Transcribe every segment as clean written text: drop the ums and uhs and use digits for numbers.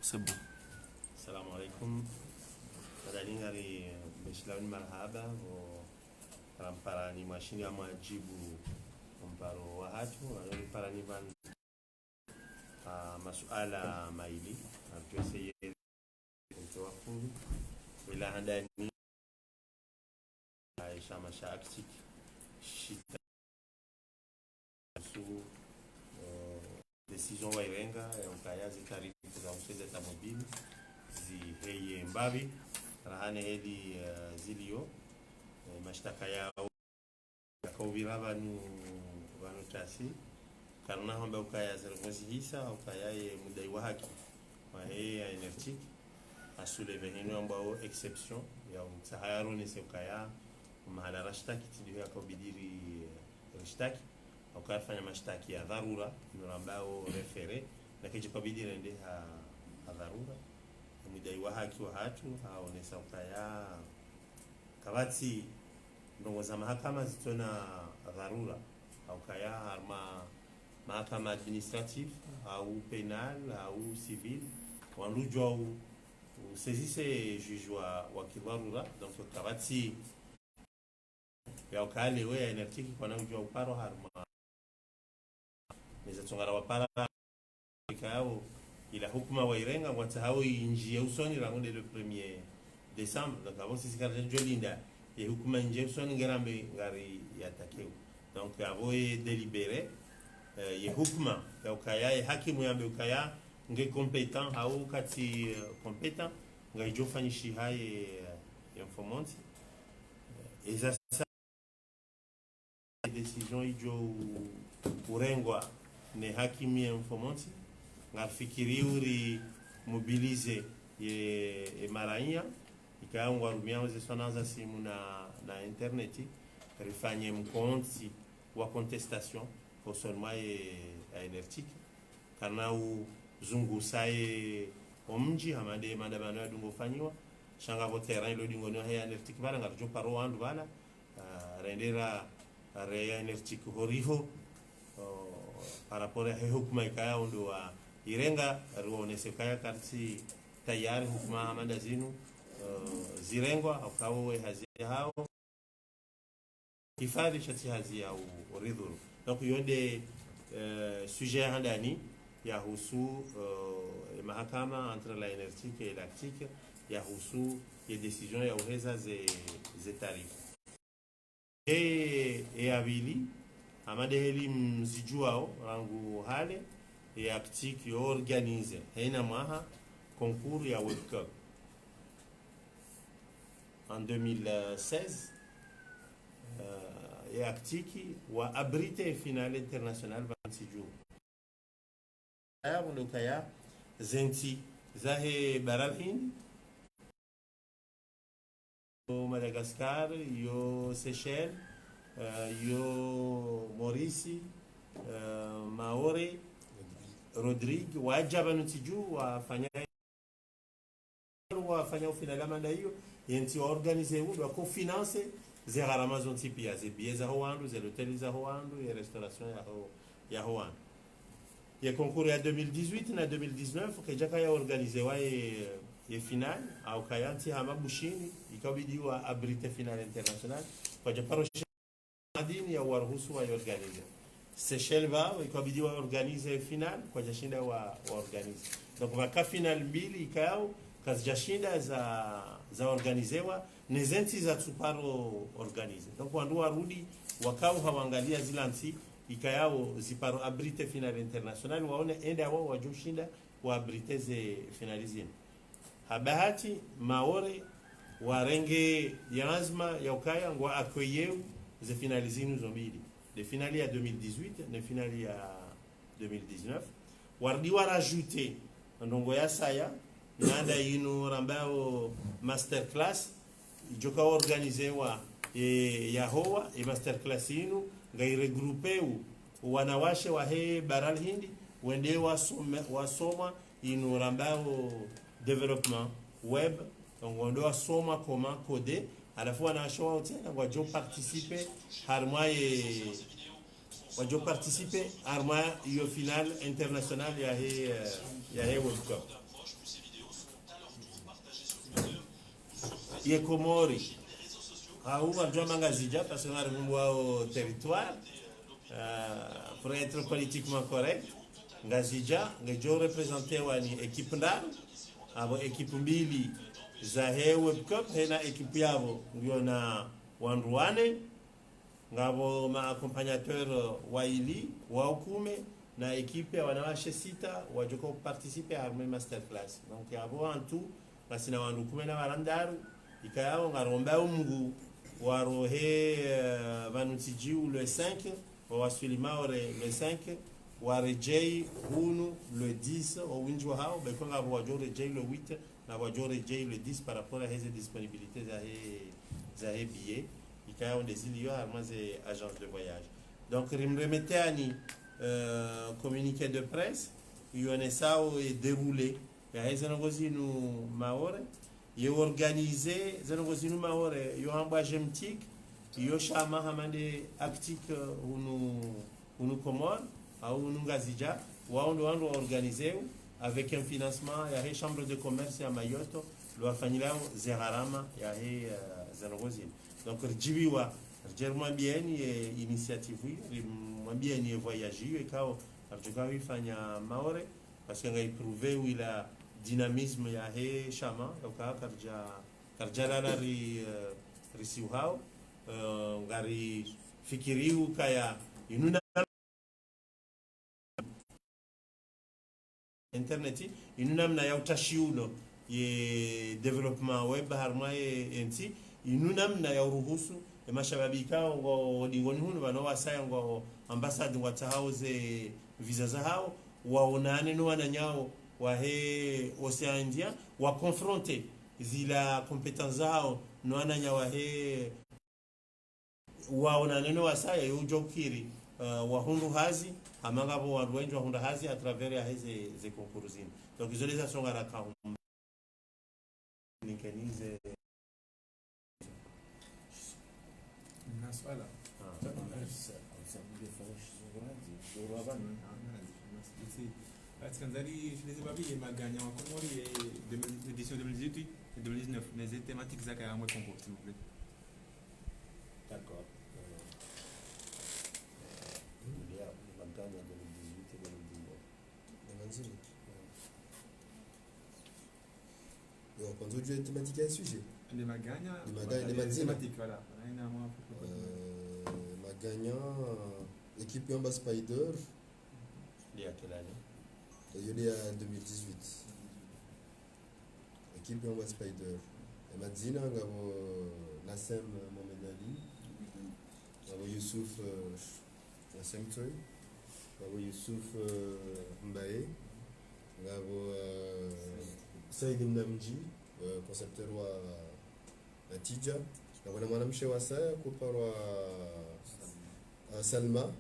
C'est bon. Assalamu alaikum. Madalingari Bishlawin marhaba ramparani mashini ya majibu mparo wa hatu parani van masuala maili tueseye mtawafu ila handani Aisha mashaaktik shita su décision wairenga ya zitarifu za usaidizi za mobile ziheye mbavi rahane heli zilio mashtaka yao kauvira vanu tasi karna hamba ukaya zermozi hisa ukaya mudai wa haki wa heye energetic asule vehino ambao exception ya msahayaro ni ukaya mahala rashtaki tidio ya kubidiri rashtaki ukafanya mashtaki ya dharura ndio ambao refere na kijikabidiri ende ha dharura mudai wa haki wa hatu haonesa ukaya kabati ndongo za mahakama zitona dharura au kaya harma mahakama administratif au penal au civil wanujwa au saisisse juge wa kidharura donc kabati ya ukale we enertiki kwa najwa uparo harma neza tongara wapara kayao ila hukuma wairenga watahao injie usoni rangonde le 1er décembre donc avant sisi karja jolinda et hukuma injie usoni ngarambe ngari yatakeu donc avoye délibéré ye hukuma ya ukaya hakimu yambe ukaya nge compétent au kati compétent ngai jofanyishi haye informanti et ça décision ijo urengwa ne hakimu informanti ngafikiri uri mobilize ye maraia ikaangwa rumiao zesonanza simu na interneti rifanye mkonti wa contestation pour seulement ya energetic kana uzungu saye omji hamade madamano ya dungo fanyiwa shanga vo terrain lo dingo no ya energetic bala ngarjo paro andu bala rendera ya energetic horiho par rapport à hukuma ikaya ondo wa irenga ruonese kaya kansi tayari hukuma amanda zinu zirengwa au kawe hazi hao kifadi shati hazi au ridhuru donc yonde sujet handani ya husu mahakama entre la énergie et lactique ya husu ya décision ya uheza ze tarifu e abili amade heli mzijuao rangu hale et actique yo organise haina maha concours ya World Cup en 2016 et actique wa abrité finale internationale 26 jours aya bundukaya zenti zahe baral hindi yo Madagascar yo Seychelles yo Maurice Maori Rodrigue wajaba nutiju wafanya ufinala manda hiyo yenti organize wa cofinance ze gharama zonti pia ze billets za Rwanda ze hoteli za Rwanda ya restauration ya Rwanda ya concours ya 2018 na 2019 kejaka ya organize wa ye final au kayanti hamabushini ikabidiwa abrite final international kwa japaro madini ya waruhusu wa organize Seychelles va ikabidiwa organize final kwa jashinda wa organize donc maka final mbili ikao kazijashinda za organizewa nezenti za tuparo organize donc wandu warudi wakao hawangalia zilanti ikayao ziparo abrite final international waone enda wao wajushinda wa abrite ze finalizini habahati maore warenge yanazma ya ukaya ngwa akoyeu ze finalizini zombili de finali ya 2018 de finali ya 2019 wardi warajouter ndongo ya saya nanda inu rambao masterclass joka organizewa ya hoa masterclass inu ngai regroupeu wanawashe wa he baral hindi wende wasoma inu rambao development web ngondo wasoma comment coder alafu wanashoa tena wajo participer harma yo final international ya he World Cup ye Komori au arjoma ngazija parce que on a au territoire pour être politiquement correct ngazija ngejo representer wani equipe ndaro abo equipe mbili za he World Cup hena equipe yabo ndio na wanruane ngabo ma accompagnateur waili wa ukume na equipe ya wanawashe sita wajoko participer à une masterclass donc yabo en tout basina wandu kume na warandaru ikayao ngaromba umgu warohe vanutijiu le 5 wawaswilima ore le 5 warejei hunu le 10 au winjwa hao bekonga wajo rejei le 8 na wajo rejei le 10 par rapport à heze disponibilité za he billet ikayao ndezili yo armaze agence de voyage donc rimremete ani communiqué de presse yone sao est déroulé ya heze ngozinu maore ye organisé zanogozinu maore yo amba jemtik yo shama hamande actic unu komor au unu ngazija waondo wando organisé avec un financement ya he chambre de commerce ya Mayotte lo afanyila zerarama ya he zanogozinu donc rijibiwa rijerma bien ye initiative ri bien ye voyage et kao arjukawi fanya maore parce que ngai prouver où il a dynamisme ya he shama yoka karja la risiuhao ngari fikiriu kaya inuna interneti inuna mna ya utashiuno ye development web harma ye enti inuna mna ya uruhusu mashababika ngo dingoni hunu bano wasaya ngo ambassade watahauze visa za hao waonane no wananyao wa he Océan Indien wa confronter zila compétence zao no ananya wa he waonane no wasaya yujokiri wa hundu hazi amanga bo warwenjwa hundu hazi à travers ya heze ze concours zini donc isolation ngara ka ninkanize naswala Kanzali, je les ai pas vus, il m'a gagné en Comore l'édition 2018 et 2019. Mais les thématiques, ça a un mois de concours, s'il vous plaît. D'accord. Il y a la gagne en 2018 et 2019. Quand on joue thématique à un sujet. Les Magagna, les thématiques, voilà. Magagna, équipe Yamba Spider. Il y a quelle année? Il y a 2018. Équipe Yamba Spider. Et Madzina, Nassem Mohamed Ali, Youssouf Nassem Toy, Youssouf Mbaye, Saïd Mnamji, concepteur wa Tija, na mwanamshe wa saya kuparwa Salma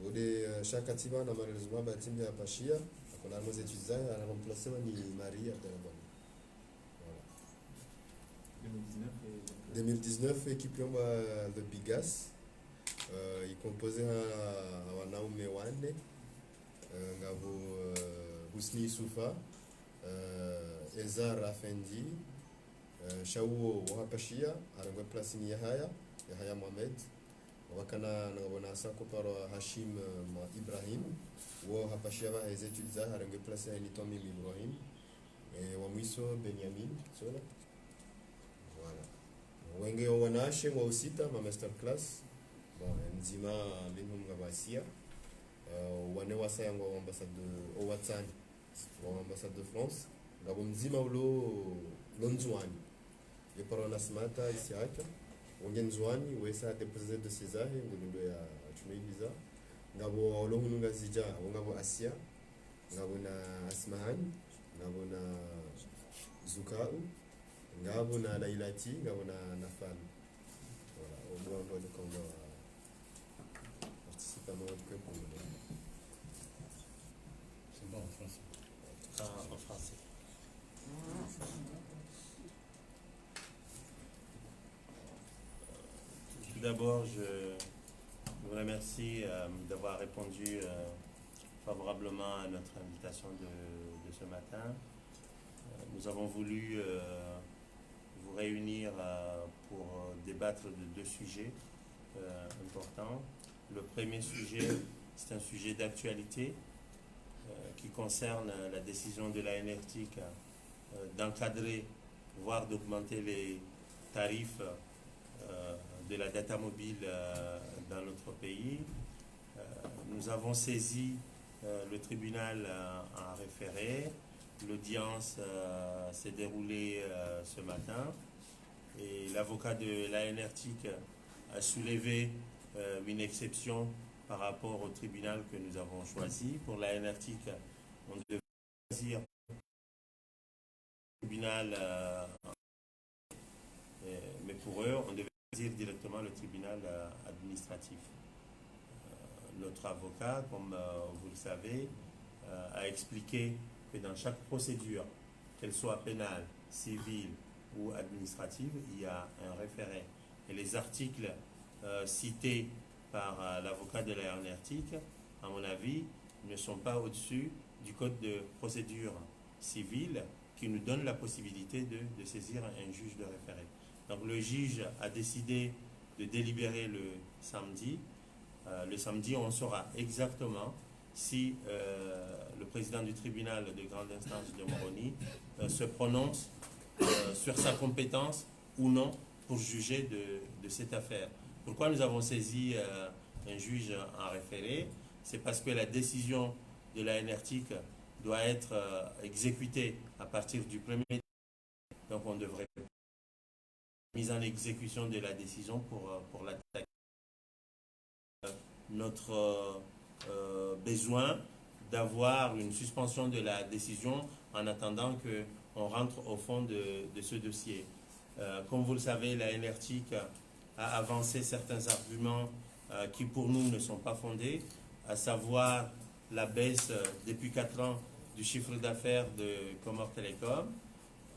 ode shakatiba na malheureusement batimbi ya pashia akona nos études za ana remplacé ni Marie Abdelabani. Voilà. 2019 équipe yomba the Bigas composé à wanaume wanne ngabo Husni Soufa Ezar Afendi Shauo Wahapashia arangwe place ni Yahya Mohamed wakana ngabona sako paro Hashim Ibrahim wo hapashia ba les études za arangwe place ni Tommy Ibrahim et wa mwiso Benjamin sola voilà wenge wanashe wa usita ma master class bon nzima minhum ngabasia wane wasa yango ambassade au Watsani wa ambassade de France ngabo mzima ulo lonzwani ye parona smata isiaka ongenzwani wesa déposé de César ngundo ya tumeiliza ngabo olongunga zija ngabo Asia ngabo na Asmahani ngabo na Zukau ngabo na Lailati ngabo na Nafal voilà au moins on doit comme participer à mon équipe. C'est bon en français. Ah, en français. Tout d'abord, je vous remercie d'avoir répondu favorablement à notre invitation de ce matin. Nous avons voulu vous réunir pour débattre de deux sujets importants. Le premier sujet, c'est un sujet d'actualité qui concerne la décision de la NRTIC d'encadrer, voire d'augmenter les tarifs de la data mobile dans notre pays. Nous avons saisi le tribunal en référé. L'audience s'est déroulée ce matin et l'avocat de la NRTIC a soulevé une exception par rapport au tribunal que nous avons choisi. Pour la NRTIC, on devait choisir le tribunal, mais pour eux, on devait choisir directement le tribunal administratif. Notre avocat, comme vous le savez, a expliqué que dans chaque procédure, qu'elle soit pénale, civile ou administrative, il y a un référé. Et les articles cités par l'avocat de la NRTIC, à mon avis, ne sont pas au-dessus du code de procédure civile qui nous donne la possibilité de saisir un juge de référé. Donc le juge a décidé de délibérer le samedi. Le samedi, on saura exactement si le président du tribunal de grande instance de Moroni se prononce sur sa compétence ou non pour juger de cette affaire. Pourquoi nous avons saisi un juge en référé? C'est parce que la décision de la NRTIC doit être exécutée à partir du 1er. Donc on devrait mise en exécution de la décision pour l'attaque. Notre besoin d'avoir une suspension de la décision en attendant qu'on rentre au fond de ce dossier. Comme vous le savez, la NRTIC a avancé certains arguments qui pour nous ne sont pas fondés, à savoir la baisse depuis 4 ans du chiffre d'affaires de Comores Telecom.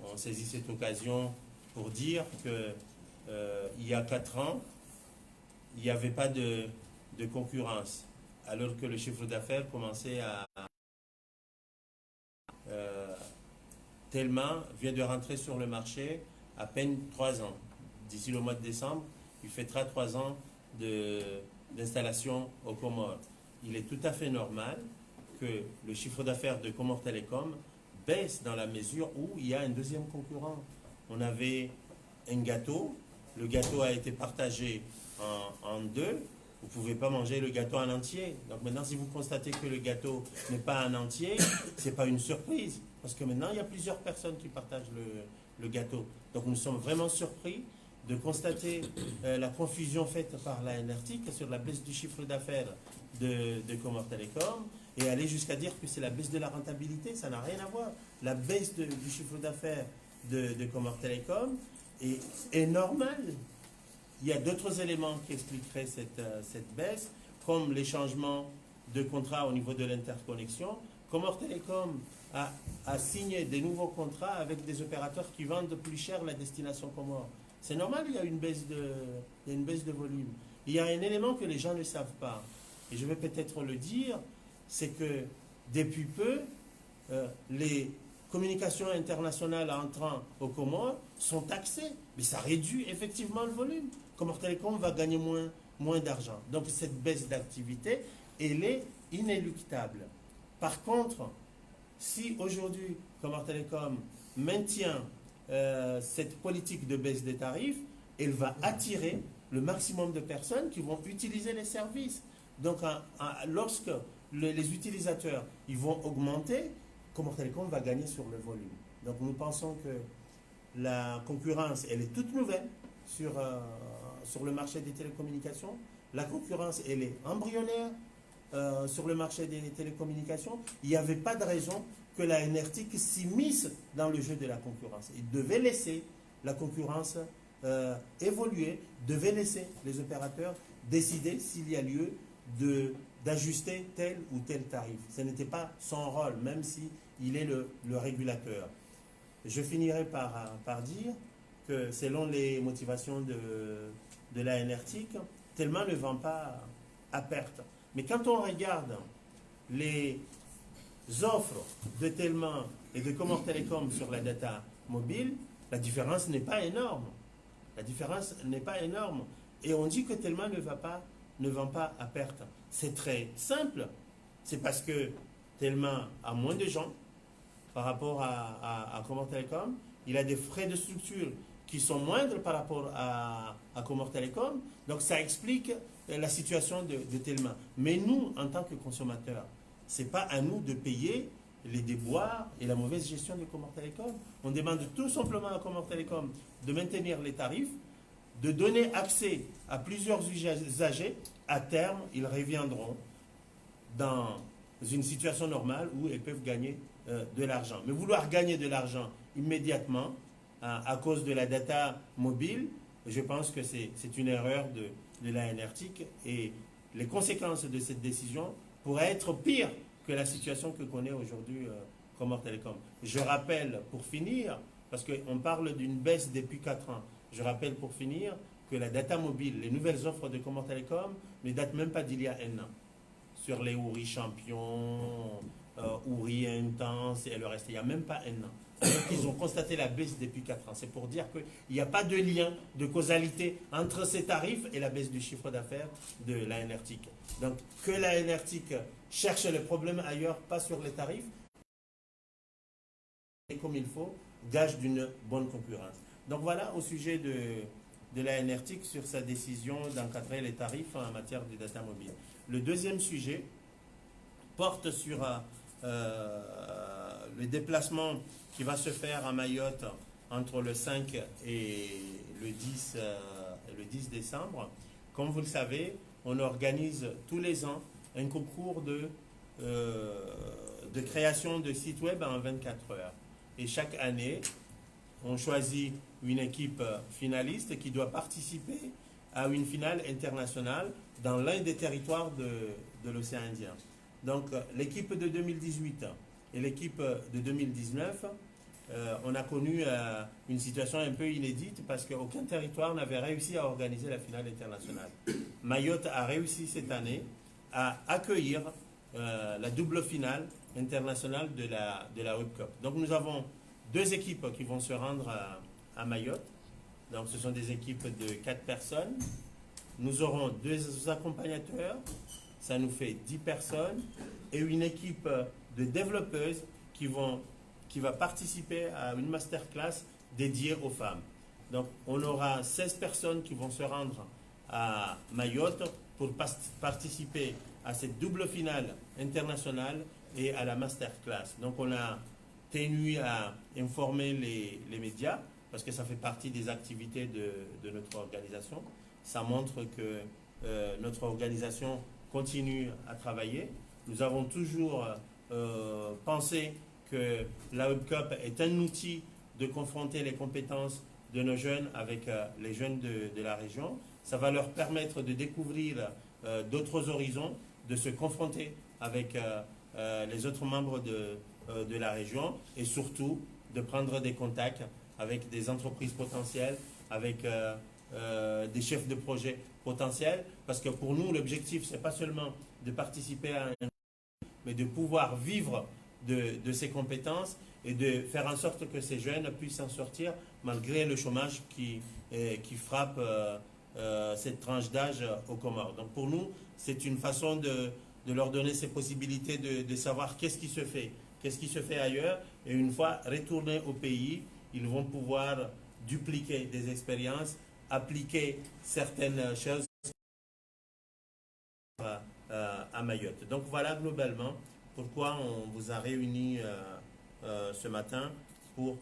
On saisit cette occasion pour dire qu'il y a 4 ans, il n'y avait pas de concurrence, alors que le chiffre d'affaires commençait à... Telma vient de rentrer sur le marché à peine 3 ans. D'ici le mois de décembre, il fêtera 3 ans d'installation aux Comores. Il est tout à fait normal que le chiffre d'affaires de Comores Telecom baisse dans la mesure où il y a un deuxième concurrent. On avait un gâteau, le gâteau a été partagé en deux. Vous ne pouvez pas manger le gâteau en entier. Donc maintenant, si vous constatez que le gâteau n'est pas en entier, ce n'est pas une surprise. Parce que maintenant, il y a plusieurs personnes qui partagent le gâteau. Donc nous sommes vraiment surpris de constater la confusion faite par la NRTIC sur la baisse du chiffre d'affaires de Comores Telecom et aller jusqu'à dire que c'est la baisse de la rentabilité. Ça n'a rien à voir. La baisse du chiffre d'affaires de Comores Telecom est normale. Il y a d'autres éléments qui expliqueraient cette baisse, comme les changements de contrat au niveau de l'interconnexion. Comores Telecom a signé des nouveaux contrats avec des opérateurs qui vendent plus cher la destination Comores. C'est normal, il y a une baisse de volume. Il y a un élément que les gens ne savent pas, et je vais peut-être le dire, c'est que depuis peu, les communications internationales entrant aux Comores sont taxées, mais ça réduit effectivement le volume. Comores Telecom va gagner moins d'argent. Donc cette baisse d'activité, elle est inéluctable. Par contre, si aujourd'hui Comores Telecom maintient cette politique de baisse des tarifs, elle va attirer le maximum de personnes qui vont utiliser les services. Donc lorsque les utilisateurs ils vont augmenter, Comores Telecom va gagner sur le volume. Donc nous pensons que la concurrence, elle est toute nouvelle sur le marché des télécommunications. La concurrence, elle est embryonnaire sur le marché des télécommunications. Il n'y avait pas de raison que la NRTIC s'immisce dans le jeu de la concurrence. Il devait laisser la concurrence évoluer, devait laisser les opérateurs décider s'il y a lieu d'ajuster tel ou tel tarif. Ce n'était pas son rôle, même s'il est le régulateur. Je finirai par dire que selon les motivations de la NRTIC, Telma ne vend pas à perte. Mais quand on regarde les offres de Telma et de Comores Telecom sur la data mobile, La différence n'est pas énorme. La différence n'est pas énorme. Et on dit que Telma ne vend pas à perte. C'est très simple. C'est parce que Telma a moins de gens par rapport à Comore Telecom. Il a des frais de structure qui sont moindres par rapport à Comore Telecom. Donc ça explique la situation de Telma. Mais nous, en tant que consommateurs, ce n'est pas à nous de payer les déboires et la mauvaise gestion de Comore Telecom. On demande tout simplement à Comore Telecom de maintenir les tarifs, de donner accès à plusieurs usagers. À terme, ils reviendront dans une situation normale où ils peuvent gagner de l'argent. Mais vouloir gagner de l'argent immédiatement à cause de la data mobile, je pense que c'est une erreur de la NRTIC et les conséquences de cette décision pourraient être pires que la situation que connaît aujourd'hui Comore Telecom. Je rappelle pour finir, parce qu'on parle d'une baisse depuis 4 ans, je rappelle pour finir que la data mobile, les nouvelles offres de Comore Telecom ne datent même pas d'il y a 1 an. Sur les Ouri Champion, Ouri Intense et le reste, il n'y a même pas 1 an. Donc ils ont constaté la baisse depuis 4 ans. C'est pour dire qu'il n'y a pas de lien, de causalité entre ces tarifs et la baisse du chiffre d'affaires de la NRTIC. Donc que la NRTIC cherche le problème ailleurs, pas sur les tarifs, et comme il faut, gage d'une bonne concurrence. Donc voilà au sujet de la NRTIC sur sa décision d'encadrer les tarifs en matière de data mobile. Le deuxième sujet porte sur le déplacement qui va se faire à Mayotte entre le 5 et le 10 décembre. Comme vous le savez, on organise tous les ans un concours de création de sites web en 24 heures. Et chaque année, on choisit une équipe finaliste qui doit participer à une finale internationale dans l'un des territoires de l'océan Indien. Donc l'équipe de 2018 et l'équipe de 2019, on a connu une situation un peu inédite parce qu'aucun territoire n'avait réussi à organiser la finale internationale. Mayotte a réussi cette année à accueillir la double finale internationale de la Web Cup. Donc nous avons 2 équipes qui vont se rendre à Mayotte. Donc ce sont des équipes de 4 personnes. Nous aurons 2 accompagnateurs, ça nous fait 10 personnes, et une équipe de développeuses qui va participer à une masterclass dédiée aux femmes. Donc on aura 16 personnes qui vont se rendre à Mayotte pour participer à cette double finale internationale et à la masterclass. Donc on a tenu à informer les médias parce que ça fait partie des activités de notre organisation. Ça montre que notre organisation continue à travailler. Nous avons toujours pensé que la Web Cup est un outil de confronter les compétences de nos jeunes avec les jeunes de la région. Ça va leur permettre de découvrir d'autres horizons, de se confronter avec les autres membres de la région et surtout de prendre des contacts avec des entreprises potentielles, avec des chefs de projet potentiels, parce que pour nous, l'objectif, ce n'est pas seulement de participer à un, mais de pouvoir vivre de ces compétences et de faire en sorte que ces jeunes puissent s'en sortir malgré le chômage qui frappe cette tranche d'âge aux Comores. Donc pour nous, c'est une façon de leur donner ces possibilités de savoir qu'est-ce qui se fait ailleurs, et une fois retournés au pays, ils vont pouvoir dupliquer des expériences, appliquer certaines choses à Mayotte. Donc voilà globalement pourquoi on vous a réunis ce matin pour